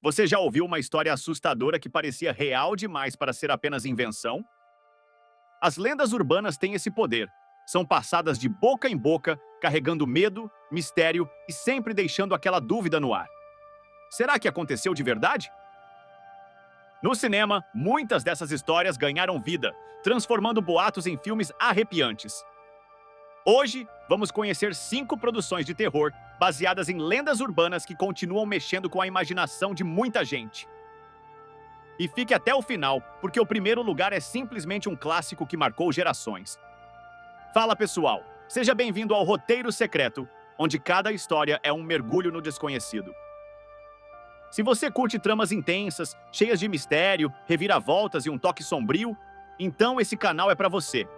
Você já ouviu uma história assustadora que parecia real demais para ser apenas invenção? As lendas urbanas têm esse poder. São passadas de boca em boca, carregando medo, mistério e sempre deixando aquela dúvida no ar. Será que aconteceu de verdade? No cinema, muitas dessas histórias ganharam vida, transformando boatos em filmes arrepiantes. Hoje, vamos conhecer 5 produções de terror baseadas em lendas urbanas que continuam mexendo com a imaginação de muita gente. E fique até o final, porque o primeiro lugar é simplesmente um clássico que marcou gerações. Fala pessoal, seja bem-vindo ao Roteiro Secreto, onde cada história é um mergulho no desconhecido. Se você curte tramas intensas, cheias de mistério, reviravoltas e um toque sombrio, então esse canal é para você.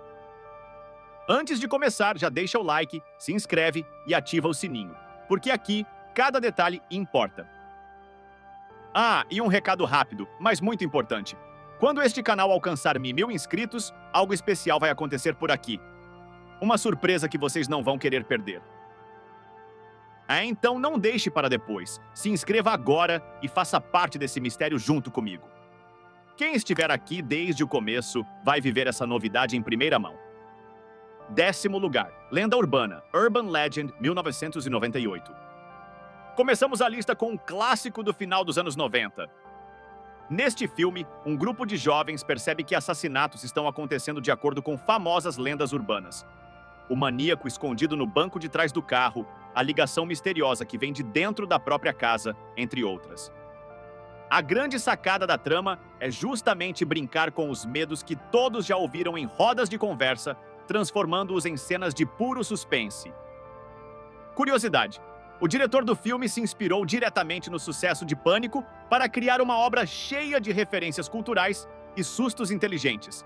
Antes de começar, já deixa o like, se inscreve e ativa o sininho, porque aqui cada detalhe importa. Ah, e um recado rápido, mas muito importante. Quando este canal alcançar 1000 inscritos, algo especial vai acontecer por aqui. Uma surpresa que vocês não vão querer perder. Então não deixe para depois. Se inscreva agora e faça parte desse mistério junto comigo. Quem estiver aqui desde o começo vai viver essa novidade em primeira mão. 10º lugar, Lenda Urbana, Urban Legend, 1998. Começamos a lista com um clássico do final dos anos 90. Neste filme, um grupo de jovens percebe que assassinatos estão acontecendo de acordo com famosas lendas urbanas. O maníaco escondido no banco de trás do carro, a ligação misteriosa que vem de dentro da própria casa, entre outras. A grande sacada da trama é justamente brincar com os medos que todos já ouviram em rodas de conversa, transformando-os em cenas de puro suspense. Curiosidade: o diretor do filme se inspirou diretamente no sucesso de Pânico para criar uma obra cheia de referências culturais e sustos inteligentes.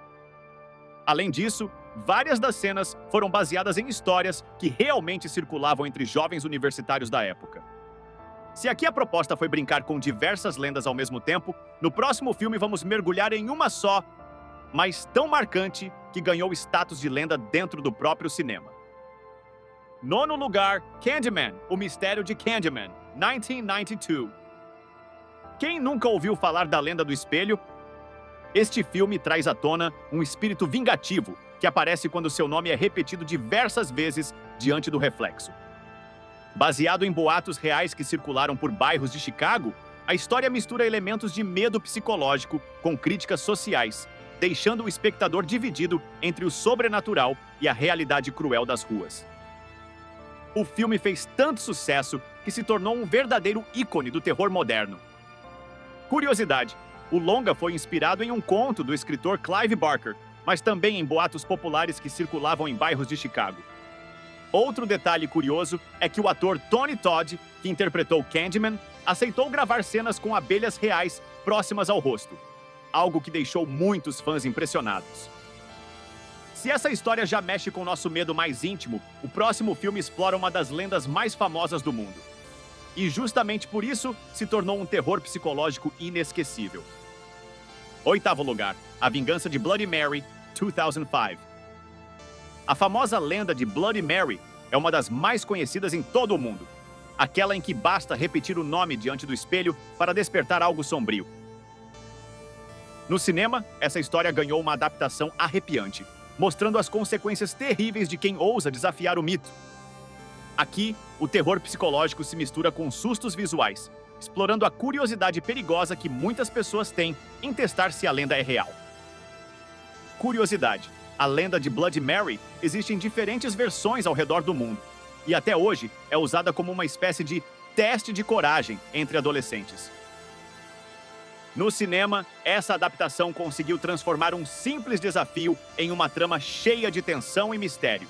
Além disso, várias das cenas foram baseadas em histórias que realmente circulavam entre jovens universitários da época. Se aqui a proposta foi brincar com diversas lendas ao mesmo tempo, no próximo filme vamos mergulhar em uma só, mas tão marcante que ganhou status de lenda dentro do próprio cinema. 9º lugar, Candyman, o mistério de Candyman, 1992. Quem nunca ouviu falar da lenda do espelho? Este filme traz à tona um espírito vingativo que aparece quando seu nome é repetido diversas vezes diante do reflexo. Baseado em boatos reais que circularam por bairros de Chicago, a história mistura elementos de medo psicológico com críticas sociais, deixando o espectador dividido entre o sobrenatural e a realidade cruel das ruas. O filme fez tanto sucesso que se tornou um verdadeiro ícone do terror moderno. Curiosidade: o longa foi inspirado em um conto do escritor Clive Barker, mas também em boatos populares que circulavam em bairros de Chicago. Outro detalhe curioso é que o ator Tony Todd, que interpretou Candyman, aceitou gravar cenas com abelhas reais próximas ao rosto, algo que deixou muitos fãs impressionados. Se essa história já mexe com nosso medo mais íntimo, o próximo filme explora uma das lendas mais famosas do mundo. E justamente por isso, se tornou um terror psicológico inesquecível. 8º lugar, A Vingança de Bloody Mary, 2005. A famosa lenda de Bloody Mary é uma das mais conhecidas em todo o mundo. Aquela em que basta repetir o nome diante do espelho para despertar algo sombrio. No cinema, essa história ganhou uma adaptação arrepiante, mostrando as consequências terríveis de quem ousa desafiar o mito. Aqui, o terror psicológico se mistura com sustos visuais, explorando a curiosidade perigosa que muitas pessoas têm em testar se a lenda é real. Curiosidade: a lenda de Bloody Mary existe em diferentes versões ao redor do mundo, e até hoje é usada como uma espécie de teste de coragem entre adolescentes. No cinema, essa adaptação conseguiu transformar um simples desafio em uma trama cheia de tensão e mistério.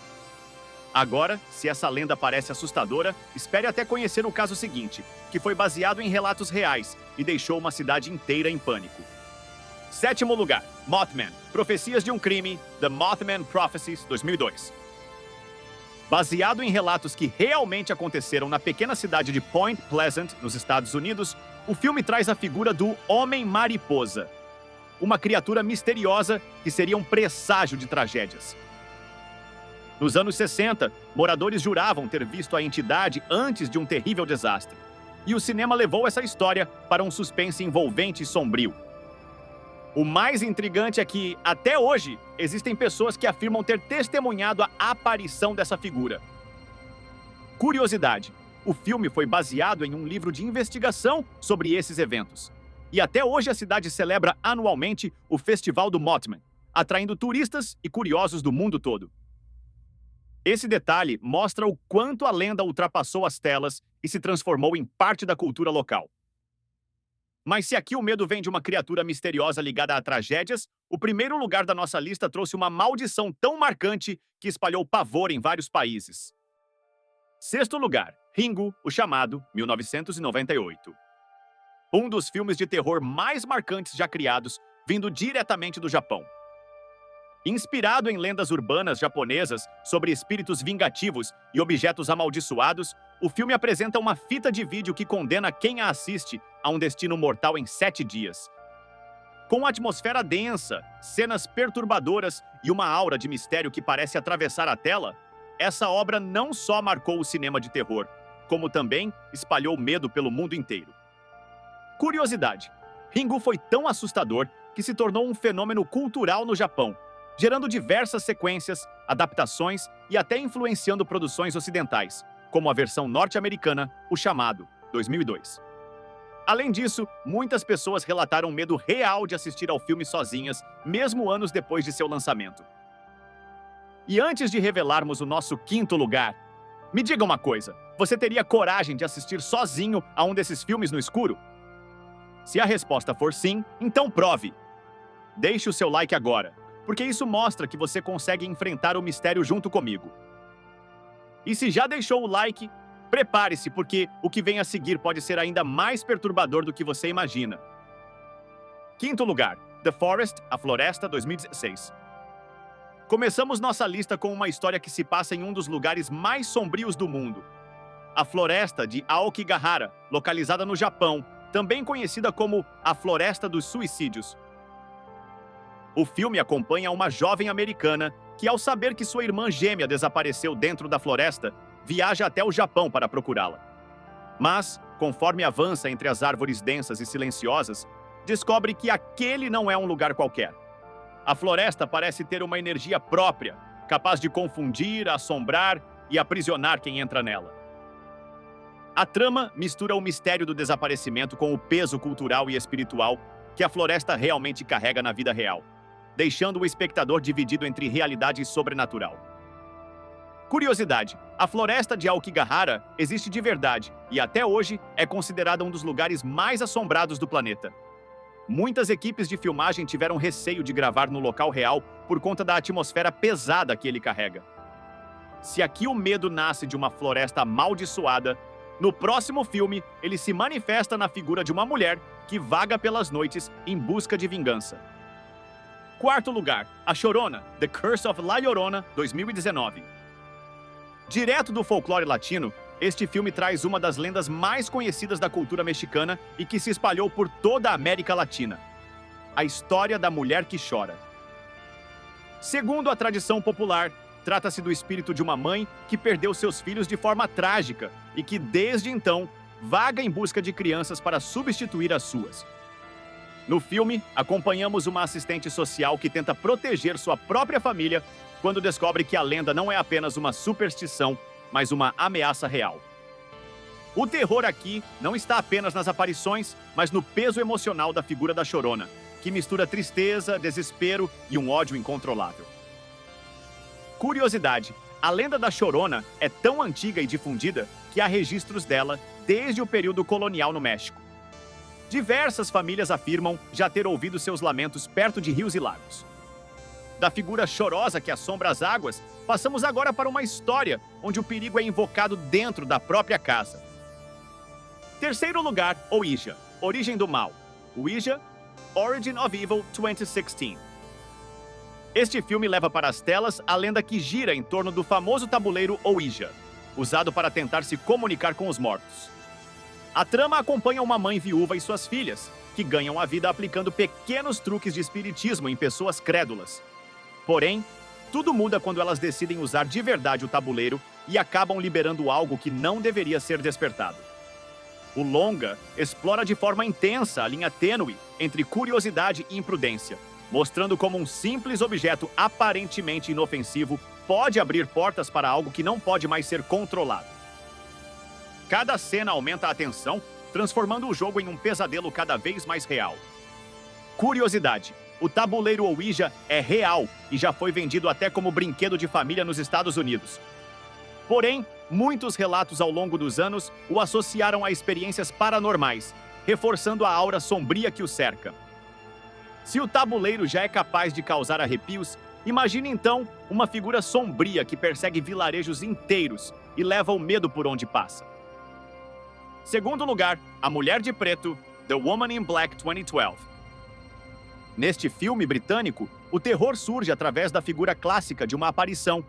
Agora, se essa lenda parece assustadora, espere até conhecer o caso seguinte, que foi baseado em relatos reais e deixou uma cidade inteira em pânico. 7º lugar, Mothman, Profecias de um Crime, The Mothman Prophecies, 2002. Baseado em relatos que realmente aconteceram na pequena cidade de Point Pleasant, nos Estados Unidos, o filme traz a figura do Homem-Mariposa, uma criatura misteriosa que seria um presságio de tragédias. Nos anos 60, moradores juravam ter visto a entidade antes de um terrível desastre. E o cinema levou essa história para um suspense envolvente e sombrio. O mais intrigante é que, até hoje, existem pessoas que afirmam ter testemunhado a aparição dessa figura. Curiosidade: o filme foi baseado em um livro de investigação sobre esses eventos. E até hoje a cidade celebra anualmente o Festival do Mothman, atraindo turistas e curiosos do mundo todo. Esse detalhe mostra o quanto a lenda ultrapassou as telas e se transformou em parte da cultura local. Mas se aqui o medo vem de uma criatura misteriosa ligada a tragédias, o primeiro lugar da nossa lista trouxe uma maldição tão marcante que espalhou pavor em vários países. Sexto lugar, Ringu, o Chamado, 1998. Um dos filmes de terror mais marcantes já criados, vindo diretamente do Japão. Inspirado em lendas urbanas japonesas sobre espíritos vingativos e objetos amaldiçoados, o filme apresenta uma fita de vídeo que condena quem a assiste a um destino mortal em 7 dias. Com atmosfera densa, cenas perturbadoras e uma aura de mistério que parece atravessar a tela, essa obra não só marcou o cinema de terror, como também espalhou medo pelo mundo inteiro. Curiosidade: Ringu foi tão assustador que se tornou um fenômeno cultural no Japão, gerando diversas sequências, adaptações e até influenciando produções ocidentais, como a versão norte-americana, O Chamado, 2002. Além disso, muitas pessoas relataram medo real de assistir ao filme sozinhas, mesmo anos depois de seu lançamento. E antes de revelarmos o nosso quinto lugar, me diga uma coisa: você teria coragem de assistir sozinho a um desses filmes no escuro? Se a resposta for sim, então prove! Deixe o seu like agora, porque isso mostra que você consegue enfrentar o mistério junto comigo. E se já deixou o like, prepare-se, porque o que vem a seguir pode ser ainda mais perturbador do que você imagina. Quinto lugar, The Forest, A Floresta, 2016. Começamos nossa lista com uma história que se passa em um dos lugares mais sombrios do mundo. A Floresta de Aokigahara, localizada no Japão, também conhecida como a Floresta dos Suicídios. O filme acompanha uma jovem americana que, ao saber que sua irmã gêmea desapareceu dentro da floresta, viaja até o Japão para procurá-la. Mas, conforme avança entre as árvores densas e silenciosas, descobre que aquele não é um lugar qualquer. A floresta parece ter uma energia própria, capaz de confundir, assombrar e aprisionar quem entra nela. A trama mistura o mistério do desaparecimento com o peso cultural e espiritual que a floresta realmente carrega na vida real, deixando o espectador dividido entre realidade e sobrenatural. Curiosidade: a floresta de Aokigahara existe de verdade e até hoje é considerada um dos lugares mais assombrados do planeta. Muitas equipes de filmagem tiveram receio de gravar no local real por conta da atmosfera pesada que ele carrega. Se aqui o medo nasce de uma floresta amaldiçoada, no próximo filme ele se manifesta na figura de uma mulher que vaga pelas noites em busca de vingança. Quarto lugar, A Chorona, The Curse of La Llorona, 2019. Direto do folclore latino, este filme traz uma das lendas mais conhecidas da cultura mexicana e que se espalhou por toda a América Latina: a história da mulher que chora. Segundo a tradição popular, trata-se do espírito de uma mãe que perdeu seus filhos de forma trágica e que, desde então, vaga em busca de crianças para substituir as suas. No filme, acompanhamos uma assistente social que tenta proteger sua própria família quando descobre que a lenda não é apenas uma superstição, mas uma ameaça real. O terror aqui não está apenas nas aparições, mas no peso emocional da figura da Chorona, que mistura tristeza, desespero e um ódio incontrolável. Curiosidade: a lenda da Chorona é tão antiga e difundida que há registros dela desde o período colonial no México. Diversas famílias afirmam já ter ouvido seus lamentos perto de rios e lagos. Da figura chorosa que assombra as águas, passamos agora para uma história onde o perigo é invocado dentro da própria casa. Terceiro lugar, Ouija, Origem do Mal. Ouija, Origin of Evil 2016. Este filme leva para as telas a lenda que gira em torno do famoso tabuleiro Ouija, usado para tentar se comunicar com os mortos. A trama acompanha uma mãe viúva e suas filhas, que ganham a vida aplicando pequenos truques de espiritismo em pessoas crédulas. Porém, tudo muda quando elas decidem usar de verdade o tabuleiro e acabam liberando algo que não deveria ser despertado. O longa explora de forma intensa a linha tênue entre curiosidade e imprudência, mostrando como um simples objeto aparentemente inofensivo pode abrir portas para algo que não pode mais ser controlado. Cada cena aumenta a tensão, transformando o jogo em um pesadelo cada vez mais real. Curiosidade: o tabuleiro Ouija é real e já foi vendido até como brinquedo de família nos Estados Unidos. Porém, muitos relatos ao longo dos anos o associaram a experiências paranormais, reforçando a aura sombria que o cerca. Se o tabuleiro já é capaz de causar arrepios, imagine então uma figura sombria que persegue vilarejos inteiros e leva o medo por onde passa. Segundo lugar, A Mulher de Preto, The Woman in Black 2012. Neste filme britânico, o terror surge através da figura clássica de uma aparição.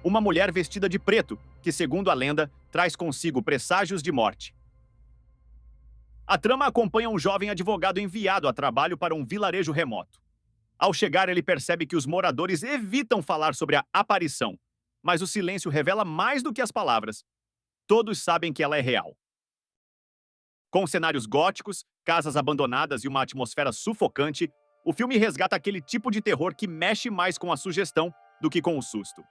Uma mulher vestida de preto, que, segundo a lenda, traz consigo presságios de morte. A trama acompanha um jovem advogado enviado a trabalho para um vilarejo remoto. Ao chegar, ele percebe que os moradores evitam falar sobre a aparição, mas o silêncio revela mais do que as palavras. Todos sabem que ela é real. Com cenários góticos, casas abandonadas e uma atmosfera sufocante, o filme resgata aquele tipo de terror que mexe mais com a sugestão do que com o susto.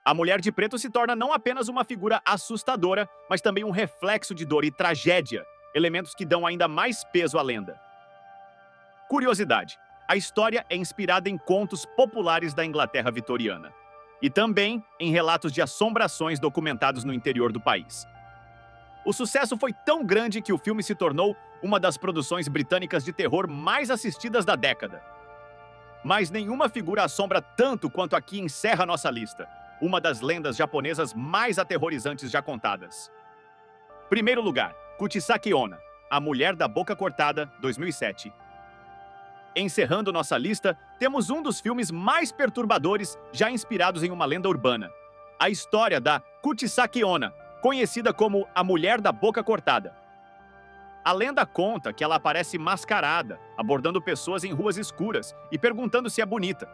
A Mulher de Preto se torna não apenas uma figura assustadora, mas também um reflexo de dor e tragédia, elementos que dão ainda mais peso à lenda. Curiosidade: a história é inspirada em contos populares da Inglaterra vitoriana e também em relatos de assombrações documentados no interior do país. O sucesso foi tão grande que o filme se tornou uma das produções britânicas de terror mais assistidas da década. Mas nenhuma figura assombra tanto quanto a que encerra nossa lista, uma das lendas japonesas mais aterrorizantes já contadas. Primeiro lugar, Kuchisake Onna, A Mulher da Boca Cortada, 2007. Encerrando nossa lista, temos um dos filmes mais perturbadores já inspirados em uma lenda urbana. A história da Kuchisake Onna, conhecida como A Mulher da Boca Cortada. A lenda conta que ela aparece mascarada, abordando pessoas em ruas escuras e perguntando se é bonita.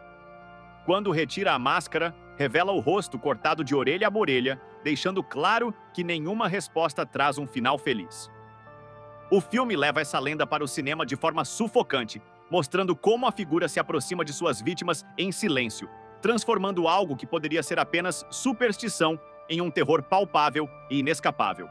Quando retira a máscara, revela o rosto cortado de orelha a orelha, deixando claro que nenhuma resposta traz um final feliz. O filme leva essa lenda para o cinema de forma sufocante, mostrando como a figura se aproxima de suas vítimas em silêncio, transformando algo que poderia ser apenas superstição em um terror palpável e inescapável.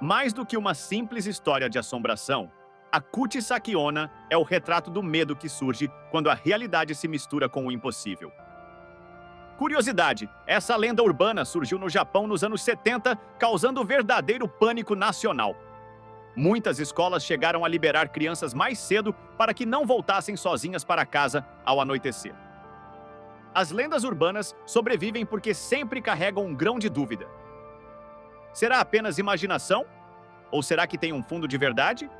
Mais do que uma simples história de assombração, a Kuchisake Onna é o retrato do medo que surge quando a realidade se mistura com o impossível. Curiosidade: essa lenda urbana surgiu no Japão nos anos 70, causando verdadeiro pânico nacional. Muitas escolas chegaram a liberar crianças mais cedo para que não voltassem sozinhas para casa ao anoitecer. As lendas urbanas sobrevivem porque sempre carregam um grão de dúvida. Será apenas imaginação? Ou será que tem um fundo de verdade?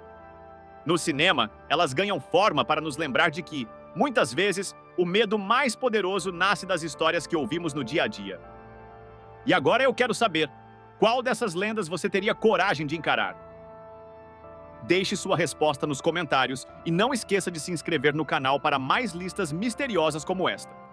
No cinema, elas ganham forma para nos lembrar de que, muitas vezes, o medo mais poderoso nasce das histórias que ouvimos no dia a dia. E agora eu quero saber, qual dessas lendas você teria coragem de encarar? Deixe sua resposta nos comentários e não esqueça de se inscrever no canal para mais listas misteriosas como esta.